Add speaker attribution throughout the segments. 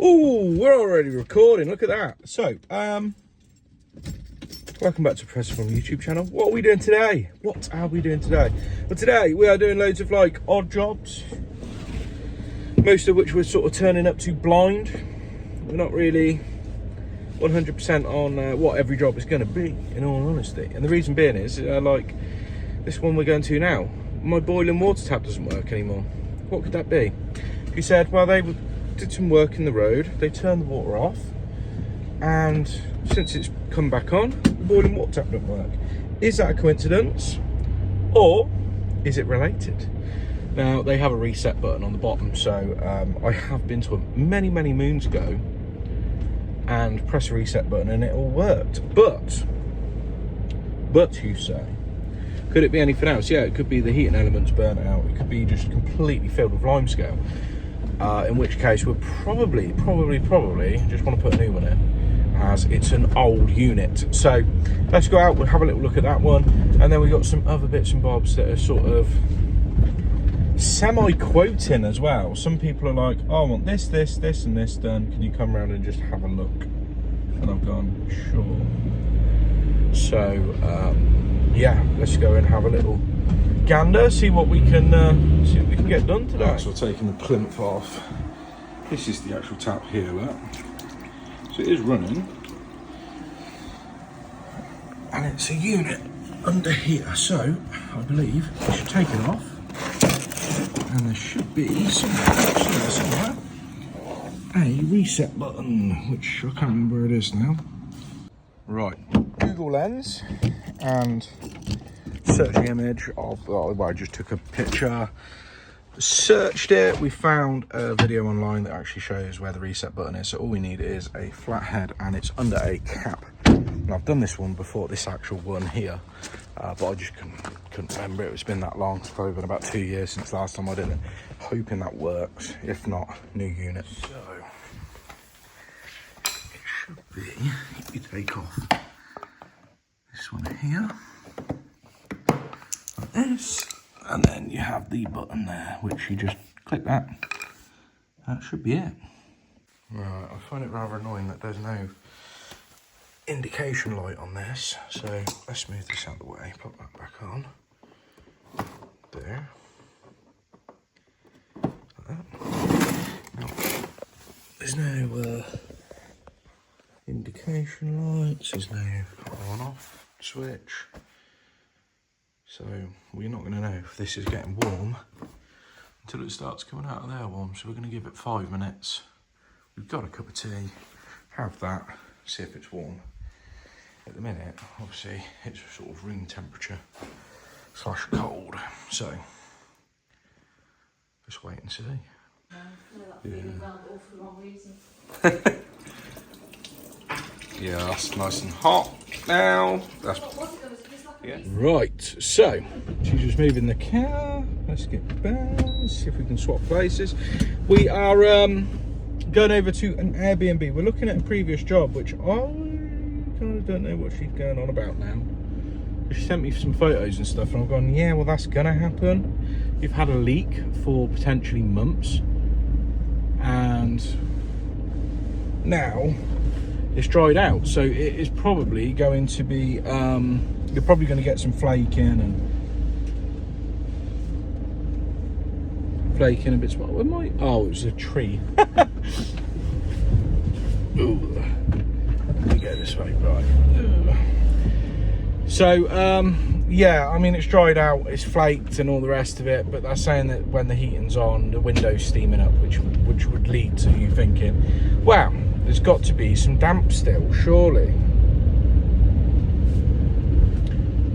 Speaker 1: Oh, we're already recording. Look at that. So, welcome back to Press From YouTube channel. What are we doing today? What are we doing today? Well, today we are doing loads of like odd jobs, most of which we're sort of turning up to blind. We're not really 100% on what every job is going to be, in all honesty. And the reason being is, like this one we're going to now, my boiling water tap doesn't work anymore. What could that be? He said, well, they did some work in the road, they turned the water off, and since it's come back on, the boiling water tap doesn't work. Is that a coincidence, or is it related? Now, they have a reset button on the bottom, so I have been to them many moons ago and press a reset button and it all worked. But you say, could it be anything else? Yeah, it could be the heating elements burnt out. It could be just completely filled with limescale. In which case we'll probably just want to put a new one in, as it's an old unit. So let's go out, we'll have a little look at that one, and then we've got some other bits and bobs that are sort of semi-quoting as well. Some people are like, oh, I want this and this done, can you come around and just have a look? And I've gone, sure. So yeah, let's go and have a little gander, see what we can get done today. Right, so we're taking the plinth off. This is the actual tap here, look. So it is running, and it's a unit under here. So I believe we should take it off, and there should be somewhere a reset button, which I can't remember where it is now. Right, Google Lens, and search the image of, well, I just took a picture, searched it, we found a video online that actually shows where the reset button is. So all we need is a flat head, and it's under a cap. And I've done this one before, this actual one here, but I just couldn't remember it. It's been that long. It's probably been about 2 years since last time I did it. Hoping that works. If not, new unit. So it should be, if you take off this one here, like this, and then you have the button there, which you just click that. That should be it. Right, I find it rather annoying that there's no indication light on this, so let's move this out of the way, put that back on. There. Like that. Now, there's no indication lights, there's no on-off switch. So we're not going to know if this is getting warm until it starts coming out of there warm. So we're going to give it 5 minutes. We've got a cup of tea, have that, see if it's warm. At the minute, obviously, it's sort of room temperature / cold. So just wait and see. Yeah, that's nice and hot now. That's yeah. Right, so she's just moving the car. Let's get back, see if we can swap places. We are going over to an Airbnb. We're looking at a previous job, which I kind of don't know what she's going on about now. She sent me some photos and stuff, and I've gone, yeah, well, that's gonna happen. You've had a leak for potentially months, and now it's dried out, so it is probably going to be you're probably going to get some flaking a bit. What might? Oh, it was a tree. Ooh. Let me go this way, right? So yeah, I mean, it's dried out, it's flaked and all the rest of it, but they're saying that when the heating's on, the window's steaming up, which would lead to you thinking, wow, there's got to be some damp still, surely.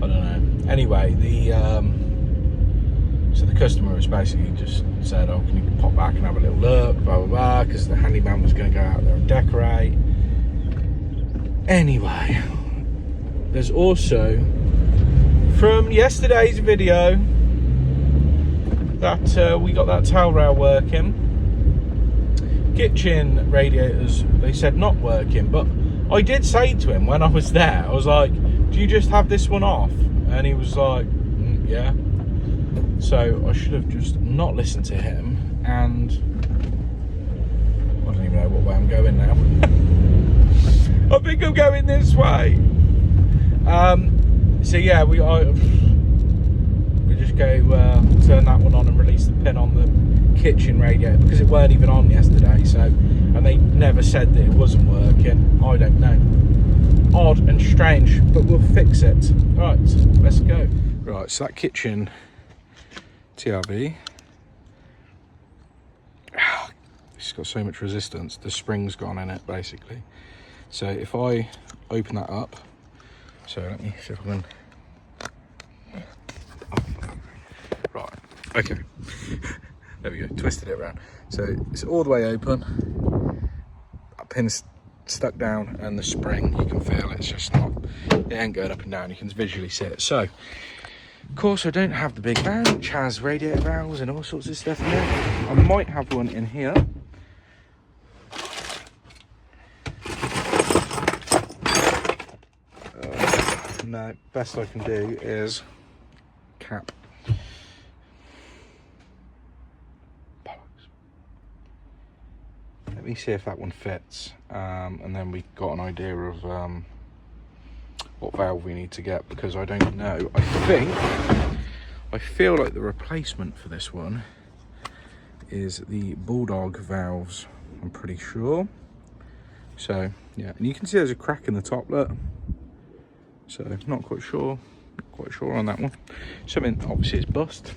Speaker 1: I don't know. Anyway, so the customer has basically just said, oh, can you pop back and have a little look, blah blah blah, because the handyman was going to go out there and decorate. Anyway, there's also, from yesterday's video, that we got that towel rail working. Kitchen radiators, they said not working, but I did say to him when I was there, I was like, do you just have this one off? And he was like, yeah. So I should have just not listened to him, and I don't even know what way I'm think I'm going this way. So yeah, we just go turn that one on and release the pin on the kitchen radiator, because it weren't even on yesterday. So, and they never said that it wasn't working. I don't know. Odd and strange, but we'll fix it. Right, let's go. Right, so that kitchen TRV, it's got so much resistance, the spring's gone in it basically. So if I open that up, so let me see if I can, right, okay, there we go, twisted it around. So it's all the way open, that pin's stuck down, and the spring, you can feel it's just not, it ain't going up and down, you can visually see it. So of course I don't have the big van which has radiator valves and all sorts of stuff in there. I might have one in here. No, best I can do is cap. Let me see if that one fits, and then we got an idea of what valve we need to get, because I don't know. I feel like the replacement for this one is the Bulldog valves, I'm pretty sure. So yeah, and you can see there's a crack in the top, look. So not quite sure on that one. Something obviously is bust.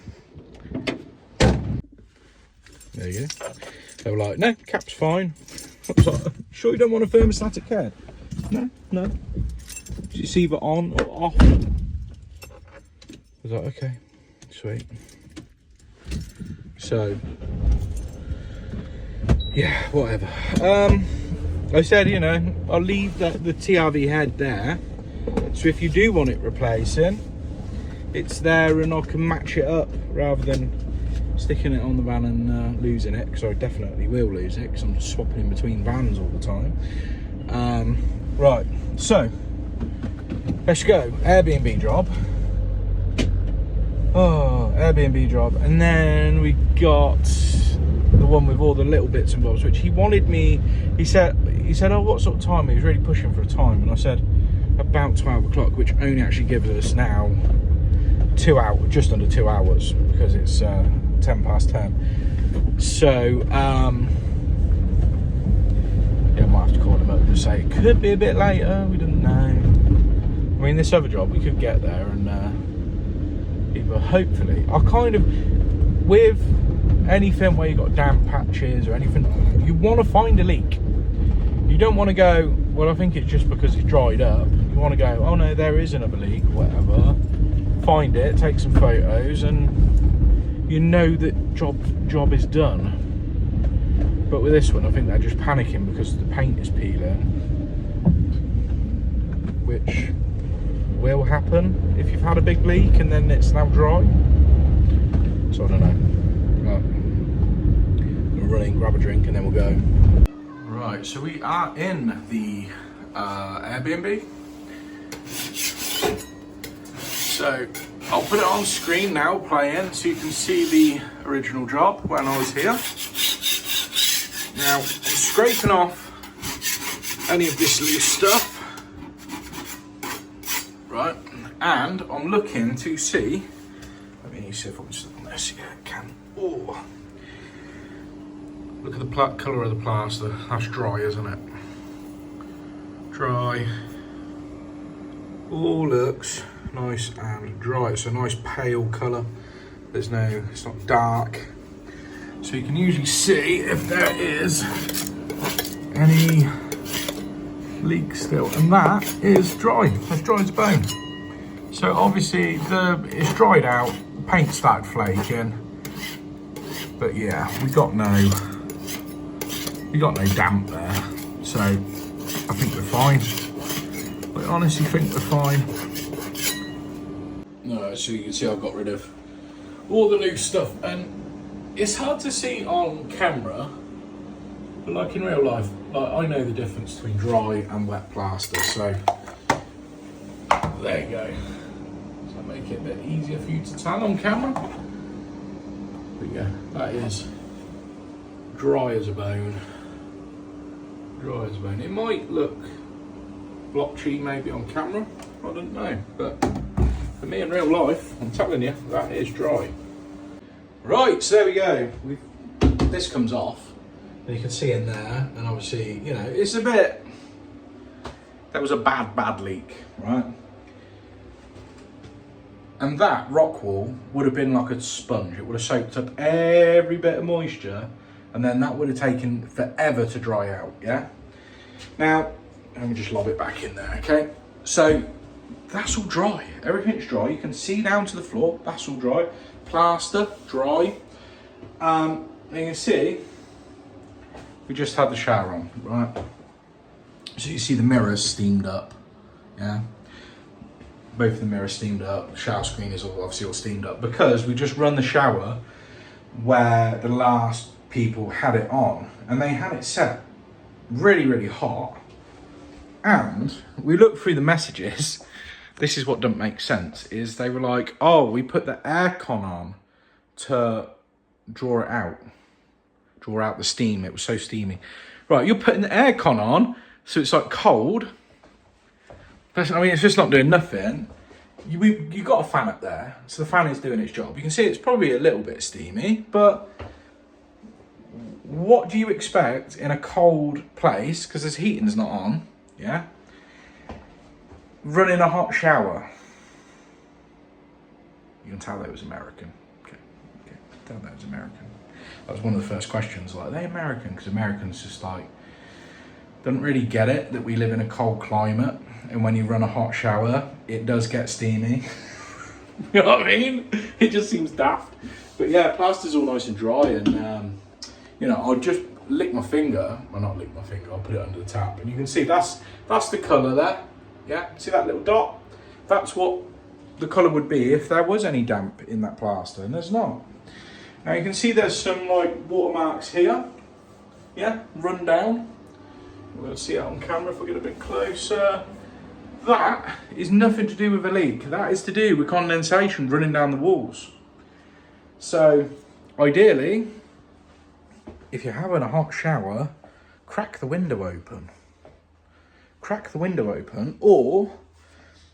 Speaker 1: There you go. They were like, no, cap's fine. I was like, sure you don't want a thermostatic head? No. It's either on or off. I was like, okay, sweet. So, yeah, whatever. I said, you know, I'll leave the TRV head there. So if you do want it replacing, it's there and I can match it up rather than sticking it on the van and losing it, because I definitely will lose it because I'm just swapping in between vans all the time. Right, so let's go. Airbnb job. Oh, Airbnb job. And then we got the one with all the little bits and bobs, which he wanted me, he said, oh, what sort of time? He was really pushing for a time, and I said about 12 o'clock, which only actually gives us now 2 hours, just under 2 hours, because it's 10 past 10. So yeah, I might have to call him up and say it could be a bit later, we don't know. I mean, this other job we could get there and either, hopefully, I kind of, with anything where you've got damp patches or anything like that, you want to find a leak. You don't want to go, well, I think it's just because it's dried up. You want to go, oh no, there is another leak, whatever. Find it, take some photos, and you know that job is done. But with this one, I think they're just panicking because the paint is peeling, which will happen if you've had a big leak and then it's now dry. So I don't know. Well, we'll run in, grab a drink, and then we'll go. Right, so we are in the Airbnb. So I'll put it on screen now, playing, so you can see the original job when I was here. Now, I'm scraping off any of this loose stuff. Right, and I'm looking to see, let me see if I can slip on this. Yeah, I can. Oh, look at the colour of the plaster. That's dry, isn't it? Dry. All looks nice and dry. It's a nice pale colour. There's no, it's not dark. So you can usually see if there is any leak still, and that is dry. That's dry as a bone. So obviously it's dried out. The paint started flaking, but yeah, we got no damp there. So I think we're fine. I honestly think we're fine. No, so you can see I've got rid of all the loose stuff, and it's hard to see on camera, but like in real life, like I know the difference between dry and wet plaster, so there you go. So make it a bit easier for you to tell on camera. But yeah, that is dry as a bone. Dry as a bone. It might look blotchy maybe on camera, I don't know, but for me in real life, I'm telling you, that is dry. Right, so there we go. This comes off, and you can see in there, and obviously, you know, it's a bit, that was a bad leak, right? And that rock wall would have been like a sponge. It would have soaked up every bit of moisture, and then that would have taken forever to dry out, yeah? Now, let me just lob it back in there, okay? So, that's all dry. Everything's dry. You can see down to the floor, that's all dry. Plaster, dry. And you can see, we just had the shower on, right? So you see the mirrors steamed up, yeah? Both of the mirrors steamed up, the shower screen is obviously all steamed up because we just run the shower where the last people had it on, and they had it set really hot. And we looked through the messages, this is what doesn't make sense, is they were like, oh, we put the aircon on to draw out the steam, it was so steamy. Right, you're putting the aircon on, so it's like cold. I mean, it's just not doing nothing. You got a fan up there, so the fan is doing its job. You can see it's probably a little bit steamy, but what do you expect in a cold place, because this heating's not on, yeah? Running a hot shower. You can tell that it was American. Okay. Tell that it was American. That was one of the first questions, like, are they American? Because Americans just like, don't really get it that we live in a cold climate, and when you run a hot shower, it does get steamy. You know what I mean? It just seems daft. But yeah, plaster's all nice and dry, and you know, I'll just lick my finger. Well, not lick my finger, I'll put it under the tap, and you can see that's the colour there. Yeah, see that little dot? That's what the colour would be if there was any damp in that plaster, and there's not. Now you can see there's some like watermarks here. Yeah, run down. We'll see it on camera if we get a bit closer. That is nothing to do with a leak. That is to do with condensation running down the walls. So, ideally, if you're having a hot shower, crack the window open. Crack the window open, or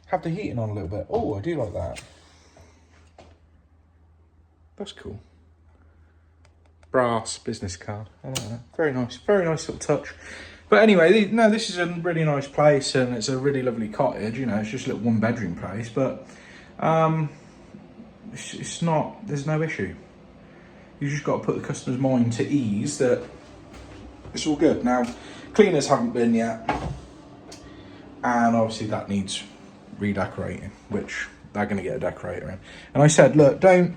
Speaker 1: have the heating on a little bit. Oh, I do like that. That's cool. Brass business card. I like that. Very nice little touch. But anyway, no, this is a really nice place, and it's a really lovely cottage. You know, it's just a little one-bedroom place, but it's not. There's no issue. You just got to put the customer's mind to ease that it's all good. Now, cleaners haven't been yet, and obviously that needs redecorating, which they're going to get a decorator in. And I said, look, don't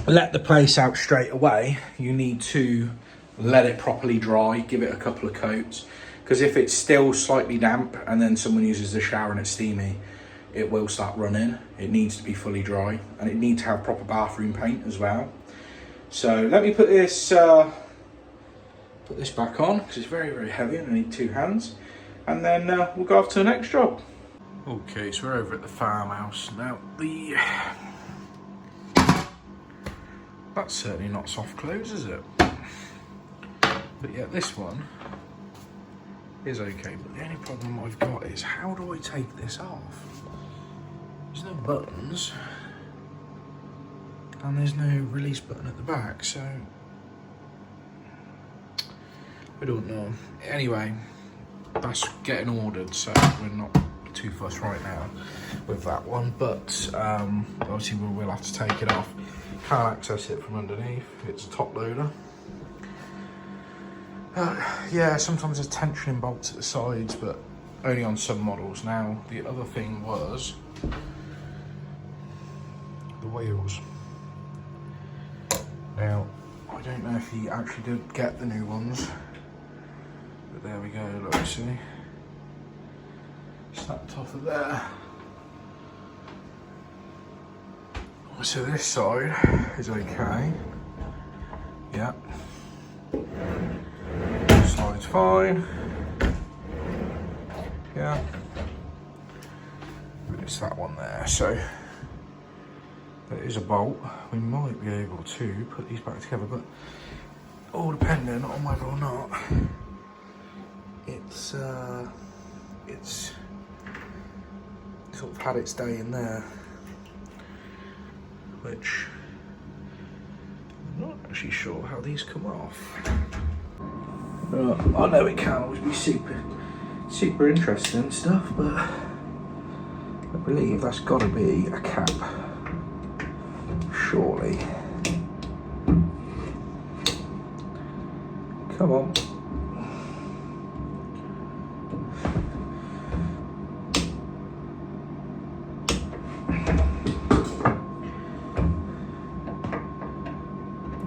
Speaker 1: let the place out straight away. You need to let it properly dry, give it a couple of coats, because if it's still slightly damp and then someone uses the shower and it's steamy, it will start running. It needs to be fully dry, and it needs to have proper bathroom paint as well. So let me put this back on, because it's very heavy and I need two hands, and then we'll go off to the next job. Okay, so we're over at the farmhouse now. That's certainly not soft close, is it? But yeah, this one is okay, but the only problem I've got is, how do I take this off? There's no buttons, and there's no release button at the back, so I don't know. Anyway, that's getting ordered, so we're not too fussed right now with that one, but obviously we will have to take it off. Can't access it from underneath, it's a top loader. Yeah, sometimes there's tensioning bolts at the sides, but only on some models. Now, the other thing was the wheels. Now, I don't know if he actually did get the new ones, but there we go, look, see? Snapped off of there. So this side is okay. Yeah. Side's fine. Yeah. It's that one there. So there is a bolt. We might be able to put these back together, but all depending on whether or not it's it's sort of had its day in there, which I'm not actually sure how these come off. I know it can always be super interesting and stuff, but I believe that's got to be a cap, surely. Come on.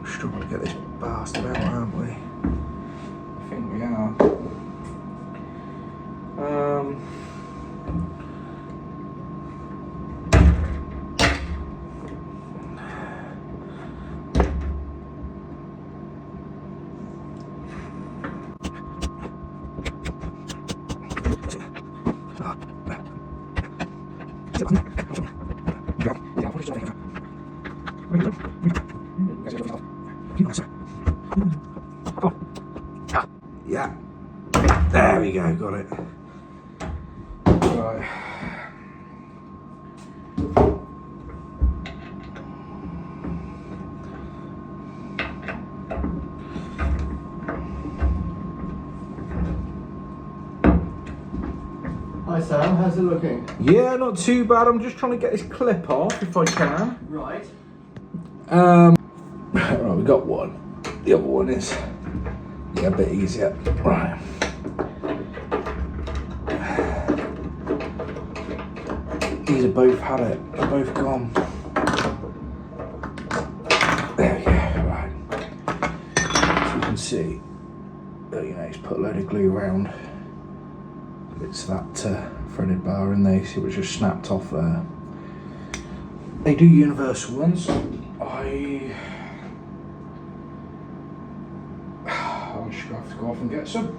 Speaker 1: Struggling to get this bastard out, aren't we? I think we are. Yeah, there we go, got it. Right.
Speaker 2: Hi Sam, how's it looking?
Speaker 1: Yeah, not too bad. I'm just trying to get this clip off if I can.
Speaker 2: Right.
Speaker 1: Right, we got one. The other one is a bit easier. Right. These have both had it. They're both gone. There we go. Right. So you can see, he's put a load of glue around. It's that threaded bar in there. You see, which just snapped off there. They do universal ones. I'm just gonna have to go off and get some.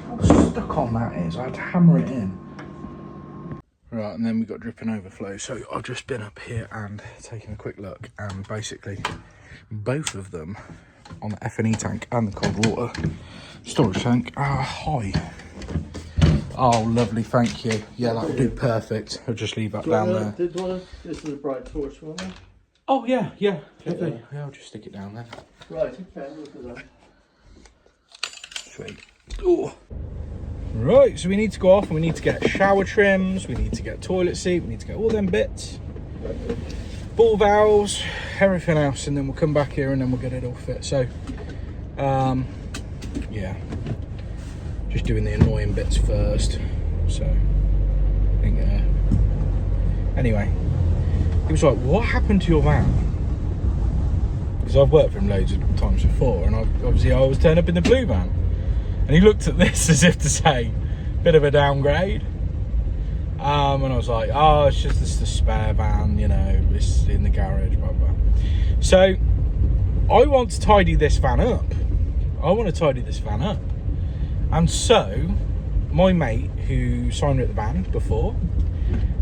Speaker 1: How stuck on that is, I had to hammer it in. Right, and then we got drip and overflow. So I've just been up here and taken a quick look, and basically both of them on the F&E tank and the cold water storage tank are high. Oh, lovely, thank you. Yeah, that'll do perfect. I'll just leave that down there.
Speaker 2: This is a bright torch one.
Speaker 1: Oh, yeah. Lovely. Yeah, I'll just stick it down there.
Speaker 2: Right, okay, look at that.
Speaker 1: Sweet. Ooh. Right, so we need to go off and we need to get shower trims, we need to get toilet seat, we need to get all them bits, ball valves, everything else, and then we'll come back here and then we'll get it all fit. So, yeah, just doing the annoying bits first. So, I think, anyway, he was like, what happened to your van? Because I've worked for him loads of times before, and obviously I always turn up in the blue van. And he looked at this as if to say, bit of a downgrade. And I was like, oh, it's just a spare van, you know, it's in the garage, blah, blah. So, I want to tidy this van up. And so, my mate, who signed at the van before,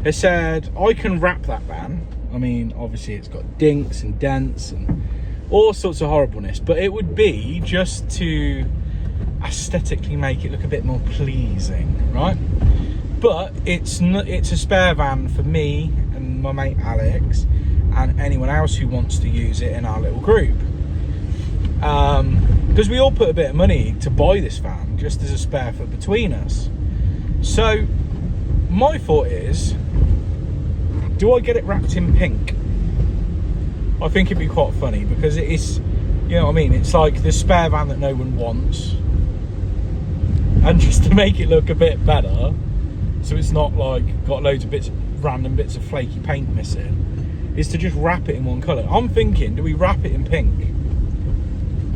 Speaker 1: has said, I can wrap that van. I mean, obviously it's got dinks and dents and all sorts of horribleness, but it would be just to aesthetically make it look a bit more pleasing, right? But it's a spare van for me and my mate Alex and anyone else who wants to use it in our little group, because we all put a bit of money to buy this van just as a spare for between us. So my thought is, do I get it wrapped in pink? I think it'd be quite funny because it is, you know what I mean, it's like the spare van that no one wants. And just to make it look a bit better, so it's not like got loads of random bits of flaky paint missing, is to just wrap it in one colour. I'm thinking, do we wrap it in pink?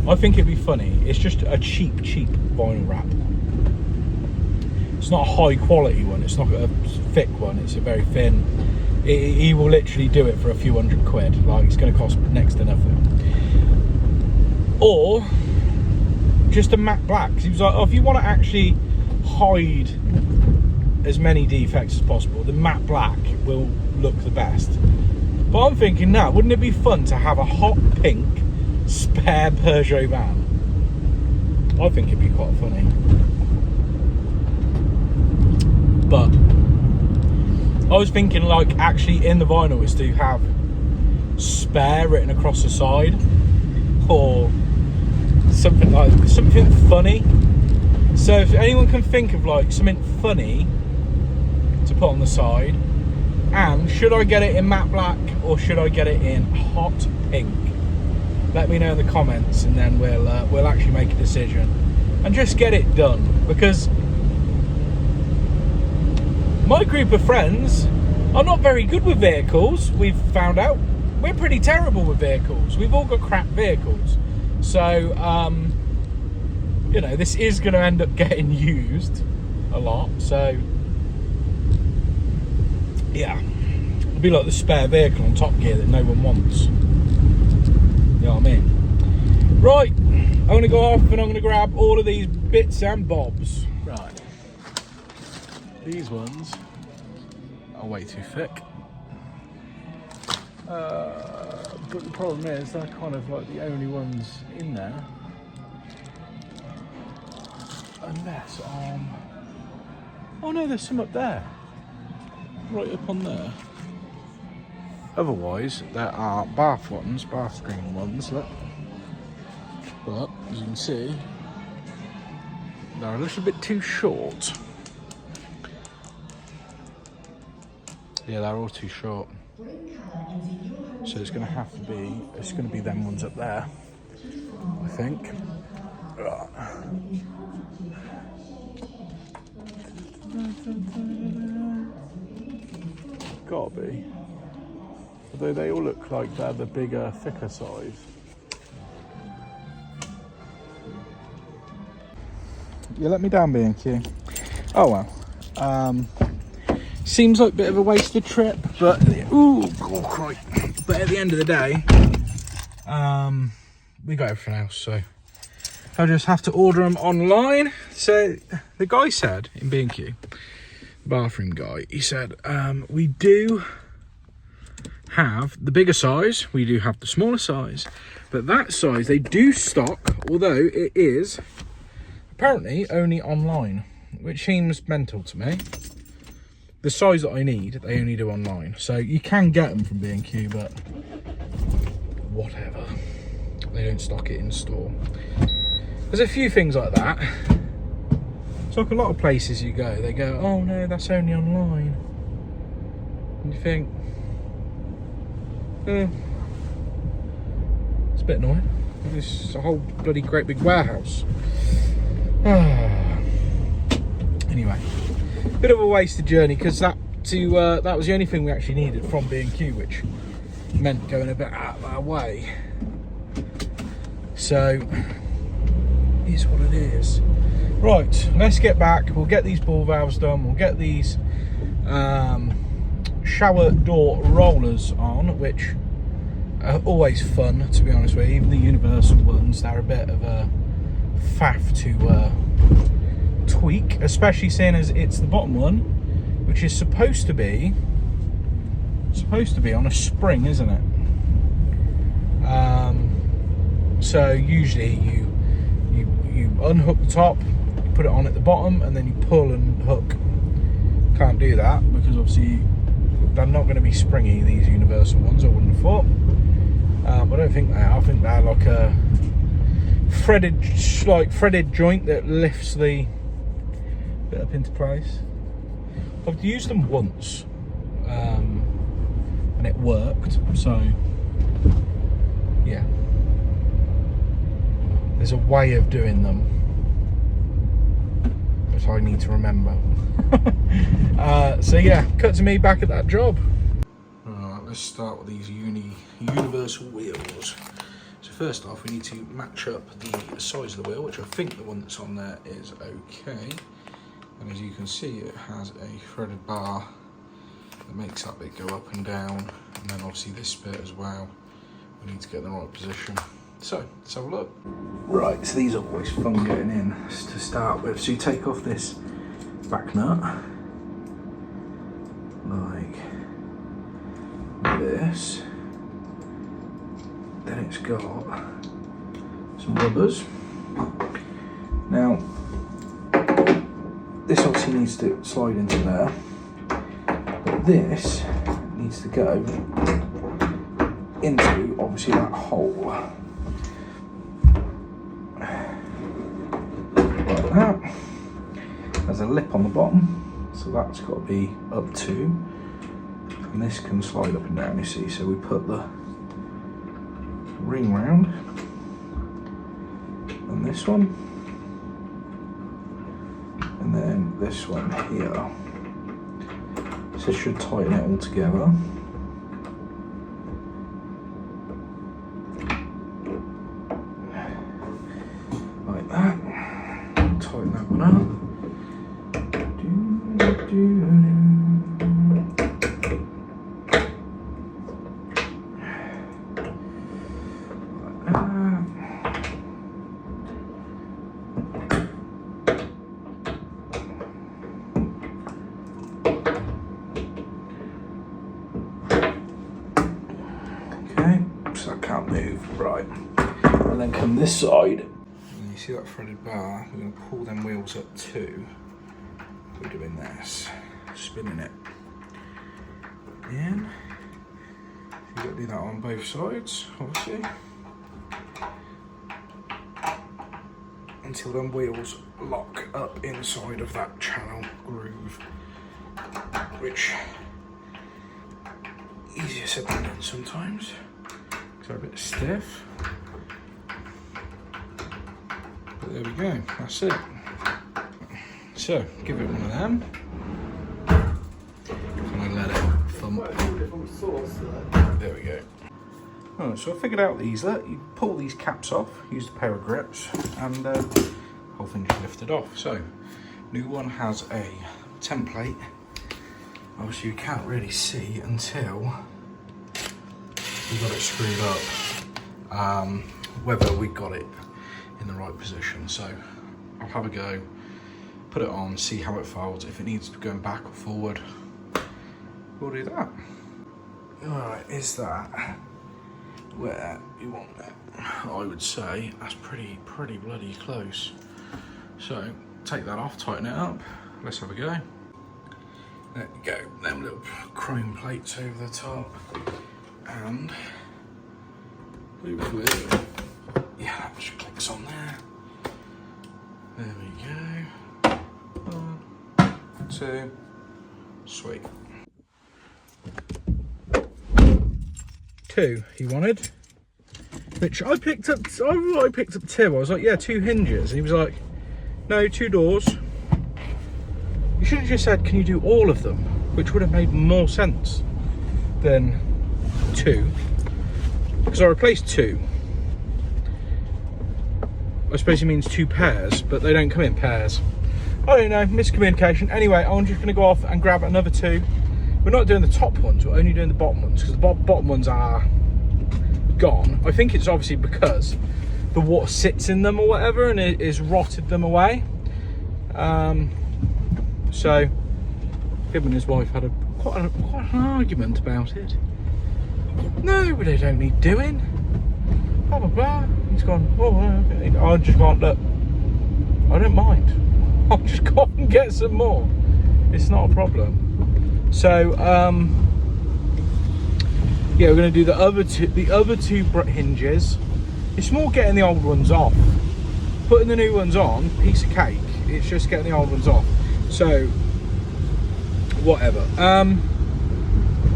Speaker 1: I think it'd be funny. It's just a cheap vinyl wrap. It's not a high quality one, it's not a thick one, it's a very thin. He will literally do it for a few £100. Like, it's going to cost next to nothing. Or just a matte black. He was like, oh, if you want to actually hide as many defects as possible, the matte black will look the best. But I'm thinking, now, wouldn't it be fun to have a hot pink spare Peugeot van? I think it'd be quite funny. But I was thinking, like, actually in the vinyl is to have spare written across the side, or something funny. So if anyone can think of like something funny to put on the side, and should I get it in matte black or should I get it in hot pink? Let me know in the comments, and then we'll actually make a decision and just get it done, because my group of friends are not very good with vehicles. We've found out we're pretty terrible with vehicles. We've all got crap vehicles, so you know, this is going to end up getting used a lot. So yeah, it'll be like the spare vehicle on Top Gear that no one wants. You know what I mean? Right, I'm going to go off and I'm going to grab all of these bits and bobs. Right, these ones are way too thick. But the problem is they're kind of like the only ones in there. Unless oh no, there's some up there. Right up on there. Otherwise, there are bath screen ones, look. But, as you can see, they're a little bit too short. Yeah, they're all too short. So it's going to be them ones up there, I think. Gotta be. Although they all look like they're the bigger, thicker size. You let me down, B&Q. Oh well. Seems like a bit of a wasted trip, but but at the end of the day, we got everything else, so I'll just have to order them online. So the guy said in B&Q, bathroom guy, he said we do have the bigger size, we do have the smaller size, but that size they do stock, although it is apparently only online, which seems mental to me. The size that I need, they only do online. So you can get them from B&Q, but whatever. They don't stock it in store. There's a few things like that. It's like a lot of places you go, they go, oh no, that's only online. And you think, it's a bit annoying. It's a whole bloody great big warehouse. Anyway, bit of a wasted journey, because that was the only thing we actually needed from B&Q, which meant going a bit out of our way. So it's what it is. Right, let's get back. We'll get these ball valves done. We'll get these shower door rollers on, which are always fun, to be honest with you. Even the universal ones, they're a bit of a faff to tweak, especially seeing as it's the bottom one, which is supposed to be on a spring, isn't it? So usually you unhook the top, you put it on at the bottom, and then you pull and hook. Can't do that because obviously they're not going to be springy, these universal ones, I wouldn't have thought. I don't think they are. I think they're like a threaded joint that lifts the bit up into place. I've used them once and it worked, so yeah, there's a way of doing them that I need to remember. So yeah, cut to me back at that job. Alright, let's start with these universal wheels. So first off, we need to match up the size of the wheel, which I think the one that's on there is okay. And as you can see, it has a threaded bar that makes that bit go up and down, and then obviously this bit as well. We need to get in the right position. So let's have a look. Right, so these are always fun getting in to start with. So you take off this back nut, like this. Then it's got some rubbers. Now, this obviously needs to slide into there, but this needs to go into obviously that hole. Like that. There's a lip on the bottom, so that's got to be up to, and this can slide up and down, you see. So we put the ring round, and this one, and then this one here. So it should tighten it all together. Like that. Tighten that one up. So I can't move, right. And then come this side, and you see that threaded bar, we're going to pull them wheels up too. We're doing this, spinning it in. You've got to do that on both sides, obviously. Until them wheels lock up inside of that channel groove, which easier said than done sometimes. They're a bit stiff, but there we go, that's it. So, give it one of them, and I let it thump. There we go. Oh, so I figured out the easlet. You pull these caps off, use a pair of grips, and the whole thing just lifted off. So, new one has a template. Obviously you can't really see until we got it screwed up, whether we got it in the right position. So I'll have a go, put it on, see how it folds. If it needs going back or forward, we'll do that. Alright, is that where you want it? I would say that's pretty bloody close. So take that off, tighten it up, let's have a go. There we go, them little chrome plates over the top. And hopefully, yeah, that just clicks on there. There we go. 1, 2, sweet. 2 he wanted, which I picked up. I picked up 2. I was like, yeah, 2 hinges, and he was like, no, 2 doors. You should have just said, can you do all of them? Which would have made more sense than 2, because I replaced 2. I suppose he means 2 pairs, but they don't come in pairs. I don't know, miscommunication. Anyway, I'm just going to go off and grab another 2. We're not doing the top ones, we're only doing the bottom ones, because the bottom ones are gone. I think it's obviously because the water sits in them or whatever, and it has rotted them away. So him and his wife had quite an argument about it. No, but they don't need doing. Blah blah blah. He's gone, oh, okay. I just can't look. I don't mind. I'll just go and get some more. It's not a problem. So yeah, we're going to do the other two hinges. It's more getting the old ones off. Putting the new ones on, piece of cake. It's just getting the old ones off. So whatever.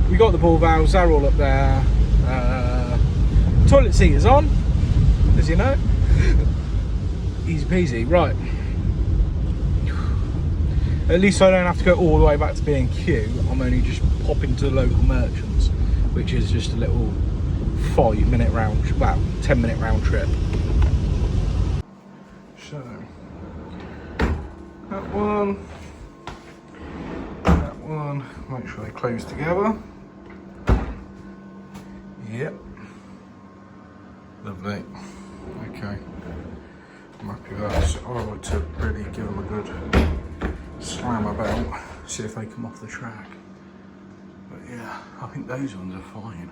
Speaker 1: We got the ball valves, they're all up there. Toilet seat is on, as you know. Easy peasy, right. At least I don't have to go all the way back to B&Q. I'm only just popping to the local merchants, which is just a little 5-minute round, well, 10-minute round trip. So, that one, make sure they close together. Yep. Lovely. Okay. I'm happy with that. So I like to really give them a good slam about, see if they come off the track. But yeah, I think those ones are fine.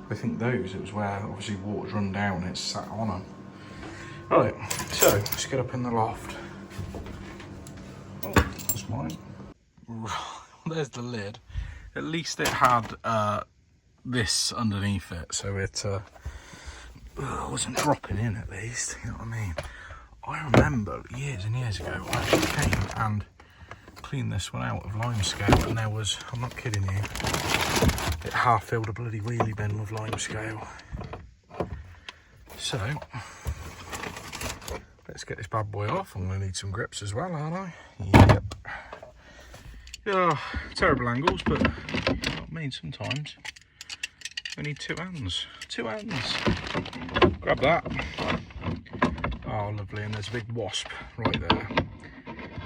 Speaker 1: I think those, it was where obviously water's run down, it's sat on them. Right, so let's get up in the loft. Oh, that's mine. There's the lid. At least it had this underneath it, so it wasn't dropping in, at least, you know what I mean? I remember years and years ago, I actually came and cleaned this one out of limescale, and there was, I'm not kidding you, it half filled a bloody wheelie bin with limescale. So, let's get this bad boy off. I'm going to need some grips as well, aren't I? Yep. Yeah, terrible angles, but I mean, sometimes we need two hands. Two hands. Grab that. Oh, lovely. And there's a big wasp right there.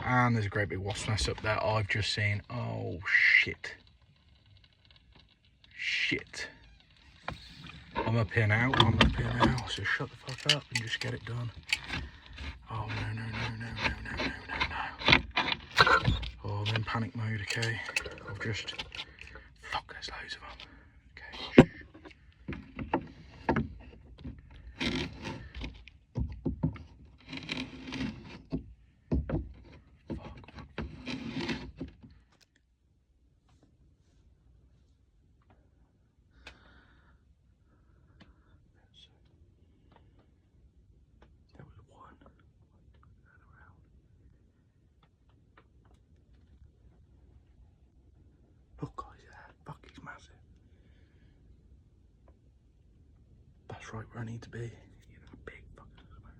Speaker 1: And there's a great big wasp nest up there. I've just seen. Oh, shit. Shit. I'm up here now. I'm up here now. So shut the fuck up and just get it done. Oh, no, no, no, no, no, no, no, no, no. Oh, I'm in panic mode, okay? I've just... Fuck, there's loads of them. Okay. There was one. Look, guys, fuck, he's massive. That's right where I need to be. You know, big fucking smell.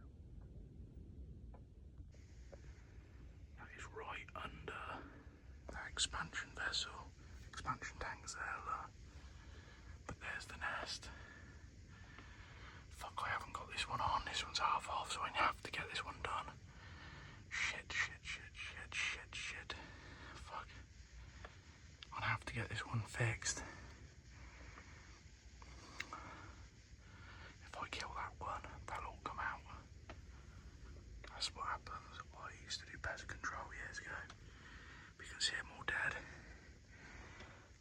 Speaker 1: That is right under that expansion vessel. Expansion tanks there, look. But there's the nest. Fuck, I haven't got this one on. This one's half off, so I have to get this one done. Shit, shit, shit, shit, shit, shit. Fuck. I'll have to get this one fixed. If I kill that one, they'll all come out. That's what happens. I used to do pest control years ago. We can see them all dead.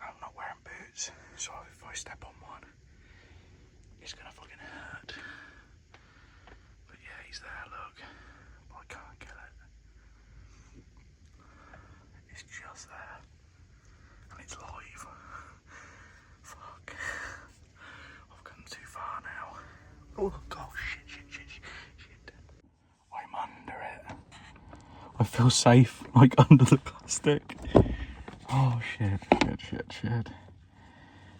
Speaker 1: I'm not wearing boots, so if I step on one, it's gonna fucking hurt. But yeah, he's there, look. But I can't kill it. It's just there. And it's live. Fuck. I've come too far now. Oh, God, shit. I'm under it. I feel safe, like under the plastic. Oh, shit.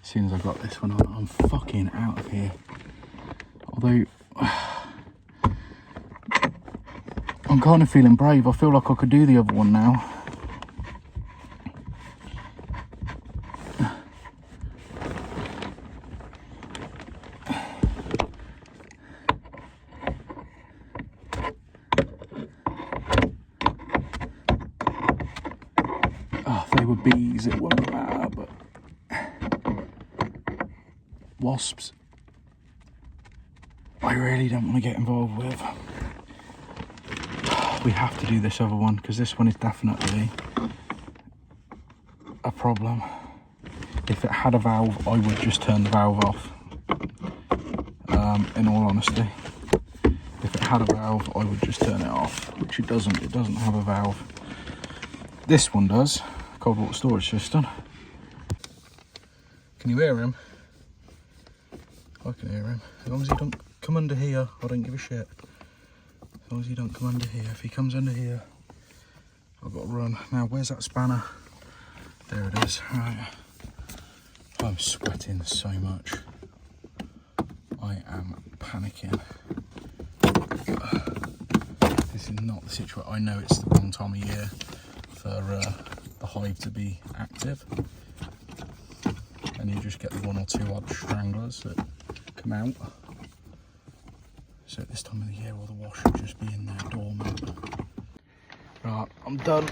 Speaker 1: As soon as I got this one on, I'm fucking out of here. Although, I'm kind of feeling brave. I feel like I could do the other one now. Oh, if they were bees, it wouldn't matter, but wasps, I really don't want to get involved with. We have to do this other one because this one is definitely a problem. If it had a valve, I would just turn the valve off. In all honesty, if it had a valve, I would just turn it off, which it doesn't. It doesn't have a valve. This one does. Cold water storage system. Can you hear him? I can hear him. As long as he don't come under here, I don't give a shit. As long as he don't come under here. If he comes under here, I've got to run. Now, where's that spanner? There it is. Right. I'm sweating so much. I am panicking. This is not the situation. I know it's the wrong time of year for the hive to be active. And you just get the one or two odd stranglers that come out. So at this time of the year, all the wash should just be in there dormant. Right, I'm done.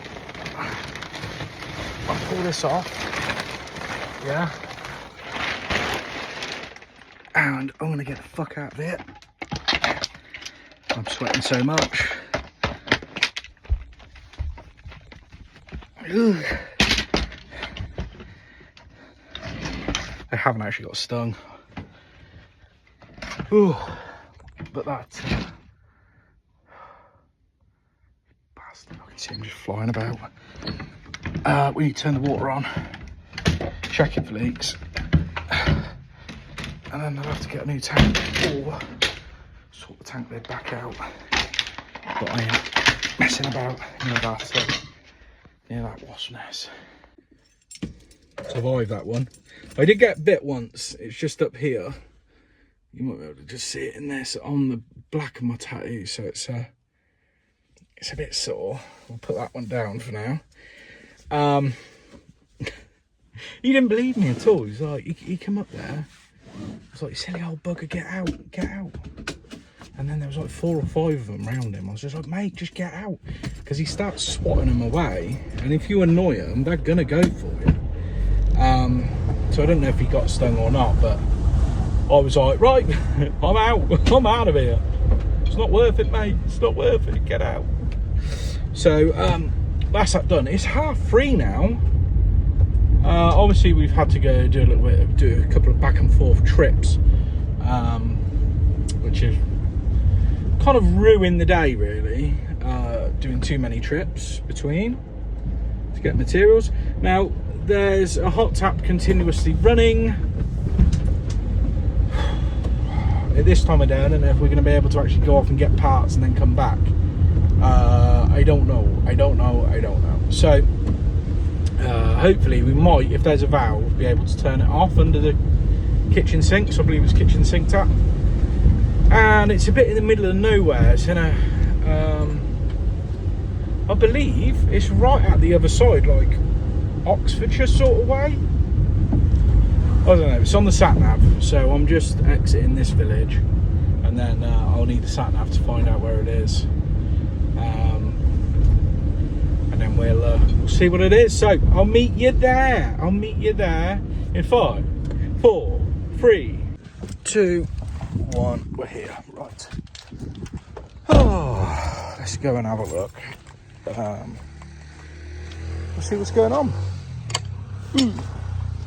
Speaker 1: I'll pull this off. Yeah. And I'm gonna get the fuck out of here. I'm sweating so much. Ugh. I haven't actually got stung. Ooh, but that See him just flying about. We need to turn the water on, check it for leaks, and then I'll have to get a new tank or sort the tank lid back out. But I ain't messing about near that wasp nest. Survived that one. I did get bit once. It's just up here. You might be able to just see it in this on the black of my tattoo, so it's a bit sore. We'll put that one down for now. He didn't believe me at all. He's like, he come up there. I was like, silly old bugger, get out, get out. And then there was like 4 or 5 of them around him. I was just like, mate, just get out. Because he starts swatting them away. And if you annoy them, they're going to go for you. So I don't know if he got stung or not, but I was like, right, I'm out. I'm out of here. It's not worth it, mate. It's not worth it. Get out. So that's that done. It's 3:30 now. Obviously, we've had to go do a couple of back and forth trips, which has kind of ruined the day, really. Doing too many trips between to get materials. Now, there's a hot tap continuously running. At this time of day, I don't know if we're going to be able to actually go off and get parts and then come back. I don't know. So hopefully we might, if there's a valve, be able to turn it off under the kitchen sink. So I believe it's kitchen sink tap, and it's a bit in the middle of nowhere. It's in a I believe it's right at the other side, like Oxfordshire sort of way. I don't know, it's on the sat nav, so I'm just exiting this village, and then I'll need the sat nav to find out where it is, and then we'll see what it is. So I'll meet you there. In 5, 4, 3, 2, 1. We're here, right? Oh, let's go and have a look. Let's see what's going on.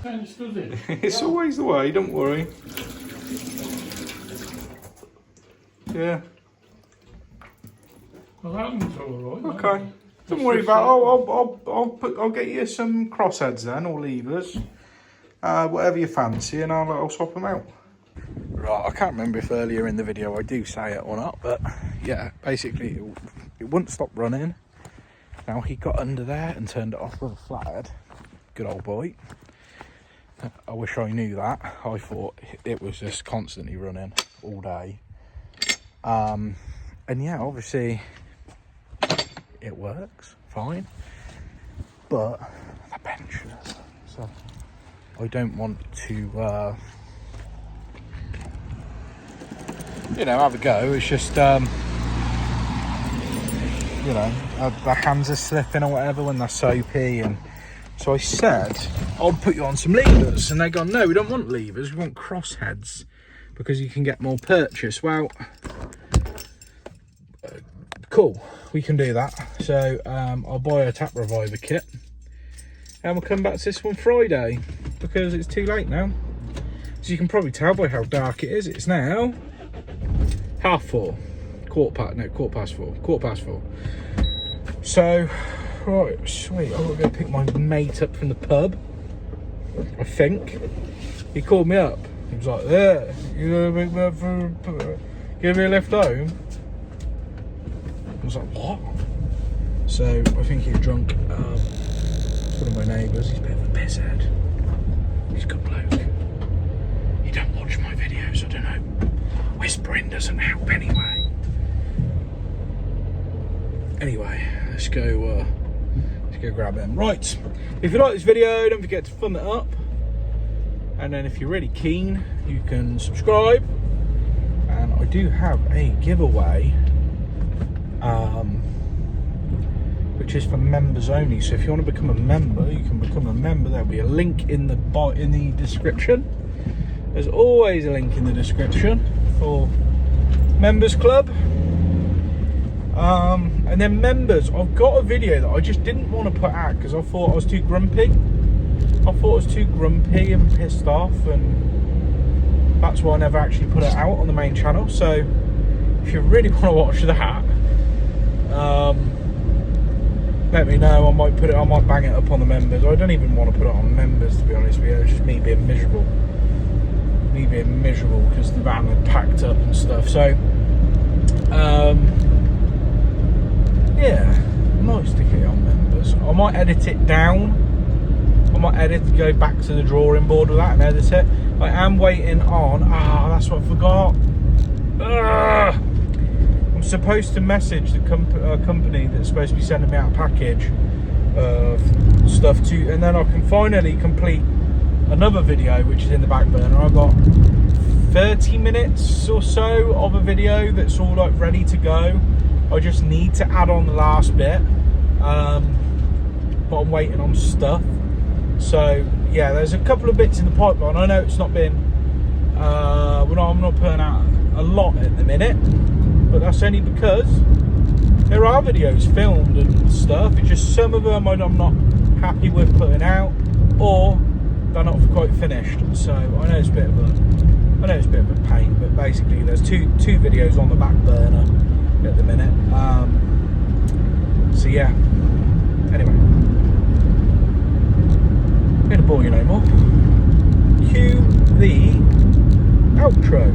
Speaker 1: It's always the way, don't worry. Yeah.
Speaker 2: Well, that one's all right.
Speaker 1: Okay. Don't worry about it. I'll get you some crossheads then, or levers. Whatever you fancy, and I'll swap them out. Right, I can't remember if earlier in the video I do say it or not, but yeah, basically it wouldn't stop running. Now he got under there and turned it off with a flathead. Good old boy. I wish I knew that. I thought it was just constantly running all day. And yeah, obviously it works fine, but the pensioners. So I don't want to, have a go. It's just, the hands are slipping or whatever when they're soapy, and so I said, I'll put you on some levers, and they go, no, we don't want levers, we want crossheads, because you can get more purchase. Well, cool, we can do that. So I'll buy a tap reviver kit, and we'll come back to this one Friday, because it's too late now. As you can probably tell by how dark it is, it's now 4:30. Quarter past four. So, right, sweet. I'm gonna go pick my mate up from the pub. I think he called me up. He was like, "Yeah, you gonna pick me up for give me a lift home?" I was like, "What?" So I think he's drunk. It's one of my neighbours. He's a bit of a pisshead. He's a good bloke. He don't watch my videos. I don't know. Whispering doesn't help anyway. Anyway, let's go grab him. Right, if you like this video, don't forget to thumb it up, and then if you're really keen, you can subscribe. And I do have a giveaway, which is for members only. So if you want to become a member, you can become a member. There'll be a link in the description. There's always a link in the description for members club. And then members, I've got a video that I just didn't want to put out because I thought I was too grumpy. And pissed off, and that's why I never actually put it out on the main channel. So if you really want to watch that, let me know. I might bang it up on the members. I don't even want to put it on members, to be honest with you. It's just me being miserable. Me being miserable because the van had packed up and stuff. So, yeah, I might stick it on members. I might edit it down. I might go back to the drawing board with that and edit it. I am waiting on. That's what I forgot. I'm supposed to message the company that's supposed to be sending me out a package of stuff to, and then I can finally complete another video which is in the back burner. I've got 30 minutes or so of a video that's all like ready to go. I just need to add on the last bit, but I'm waiting on stuff. So yeah, there's a couple of bits in the pipeline. I know it's not been I'm not putting out a lot at the minute, but that's only because there are videos filmed and stuff. It's just some of them I'm not happy with putting out, or they're not quite finished. So I know it's a bit of a pain, but basically there's two videos on the back burner at the minute. So yeah. Anyway, I'm gonna bore you no more. Cue the outro.